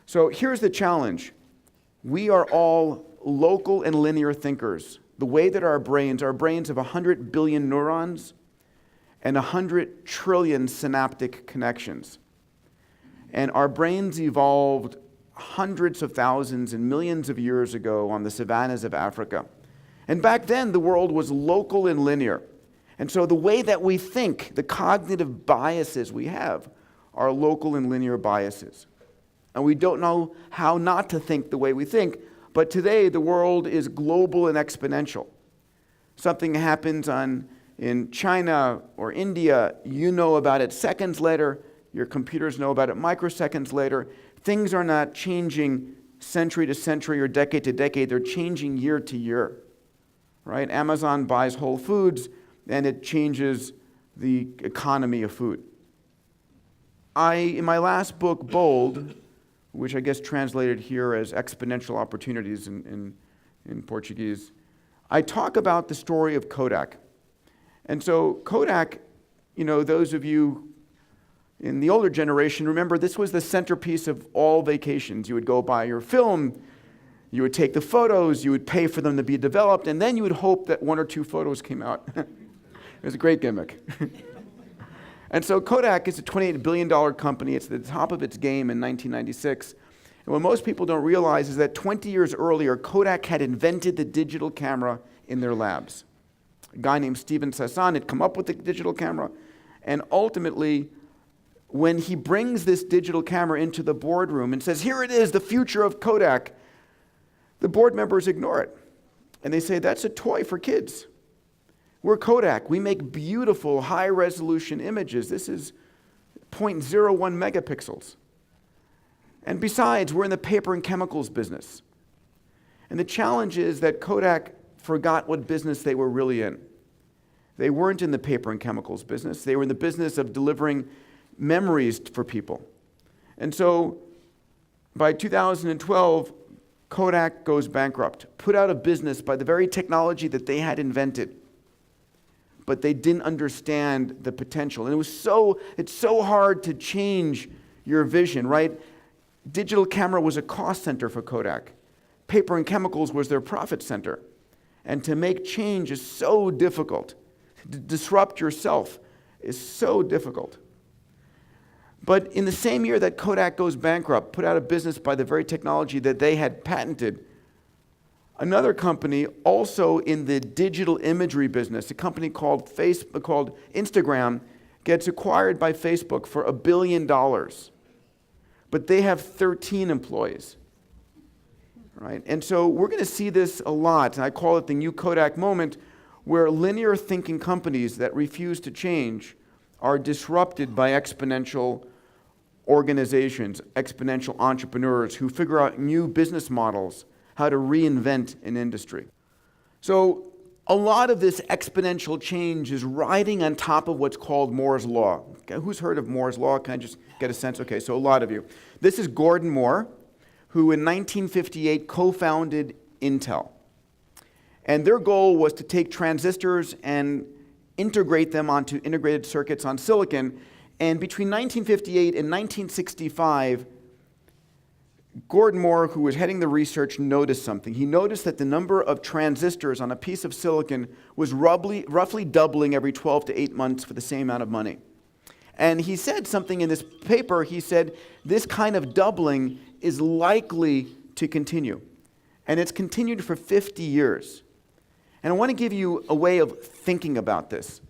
So here's the challenge. We are all local and linear thinkers. The way that our brains have 100 billion neurons and 100 trillion synaptic connections. And our brains evolved hundreds of thousands and millions of years ago on the savannas of Africa. And back then, the world was local and linear. And so the way that we think, the cognitive biases we have, are local and linear biases. And we don't know how not to think the way we think, but today the world is global and exponential. Something happens in China or India, you know about it seconds later, your computers know about it microseconds later. Things are not changing century to century or decade to decade, they're changing year to year. Right? Amazon buys Whole Foods and it changes the economy of food. In my last book, Bold, which I guess translated here as exponential opportunities in Portuguese, I talk about the story of Kodak. And so Kodak, those of you in the older generation, remember this was the centerpiece of all vacations. You would go buy your film, you would take the photos, you would pay for them to be developed, and then you would hope that one or two photos came out. It was a great gimmick. And so Kodak is a $28 billion company. It's at the top of its game in 1996. And what most people don't realize is that 20 years earlier, Kodak had invented the digital camera in their labs. A guy named Steven Sasson had come up with the digital camera, and ultimately, when he brings this digital camera into the boardroom and says, here it is, the future of Kodak, the board members ignore it. And they say, that's a toy for kids. We're Kodak. We make beautiful, high-resolution images. This is 0.01 megapixels. And besides, we're in the paper and chemicals business. And the challenge is that Kodak forgot what business they were really in. They weren't in the paper and chemicals business. They were in the business of delivering memories for people. And so by 2012, Kodak goes bankrupt, put out of business by the very technology that they had invented. But they didn't understand the potential. And it's so hard to change your vision, right? Digital camera was a cost center for Kodak. Paper and chemicals was their profit center. And to make change is so difficult. To disrupt yourself is so difficult. But in the same year that Kodak goes bankrupt, put out of business by the very technology that they had patented, another company, also in the digital imagery business, a company called Instagram, gets acquired by Facebook for $1 billion. But they have 13 employees. Right? And so we're going to see this a lot, and I call it the new Kodak moment, where linear thinking companies that refuse to change are disrupted by exponential organizations, exponential entrepreneurs who figure out new business models, how to reinvent an industry. So a lot of this exponential change is riding on top of what's called Moore's Law. Okay, who's heard of Moore's Law? Can I just get a sense? Okay, so a lot of you. This is Gordon Moore, who in 1958 co-founded Intel. And their goal was to take transistors and integrate them onto integrated circuits on silicon. And between 1958 and 1965, Gordon Moore, who was heading the research, noticed something. He noticed that the number of transistors on a piece of silicon was roughly doubling every 12 to 8 months for the same amount of money. And he said something in this paper. He said, this kind of doubling is likely to continue. And it's continued for 50 years. And I want to give you a way of thinking about this.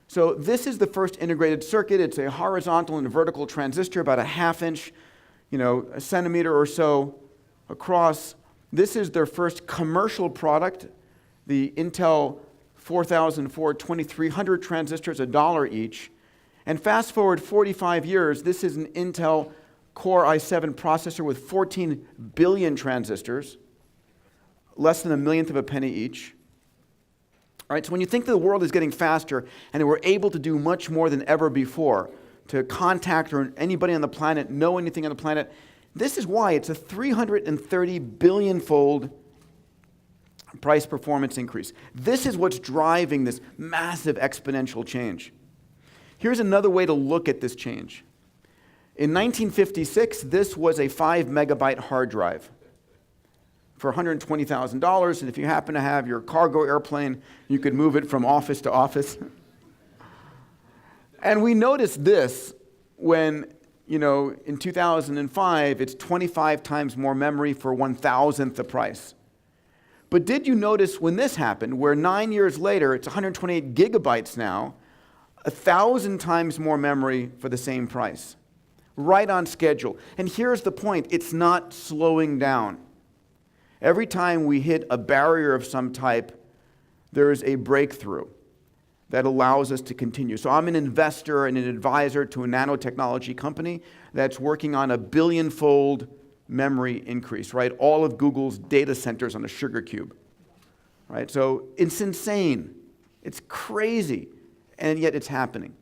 So this is the first integrated circuit. It's a horizontal and vertical transistor, about a half inch, a centimeter or so across. This is their first commercial product, the Intel 4004 2300 transistors, $1 each. And fast forward 45 years, this is an Intel Core i7 processor with 14 billion transistors, less than a millionth of a penny each. All right, so when you think that the world is getting faster and that we're able to do much more than ever before, to contact or anybody on the planet, know anything on the planet, this is why it's a 330 billion-fold price performance increase. This is what's driving this massive exponential change. Here's another way to look at this change. In 1956, this was a 5 megabyte hard drive for $120,000, and if you happen to have your cargo airplane, you could move it from office to office. And we noticed this when, in 2005, it's 25 times more memory for 1,000th the price. But did you notice when this happened, where 9 years later, it's 128 gigabytes now, 1,000 times more memory for the same price? Right on schedule. And here's the point, it's not slowing down. Every time we hit a barrier of some type, there is a breakthrough that allows us to continue. So I'm an investor and an advisor to a nanotechnology company that's working on a billion-fold memory increase, right? All of Google's data centers on a sugar cube, right? So it's insane. It's crazy, and yet it's happening.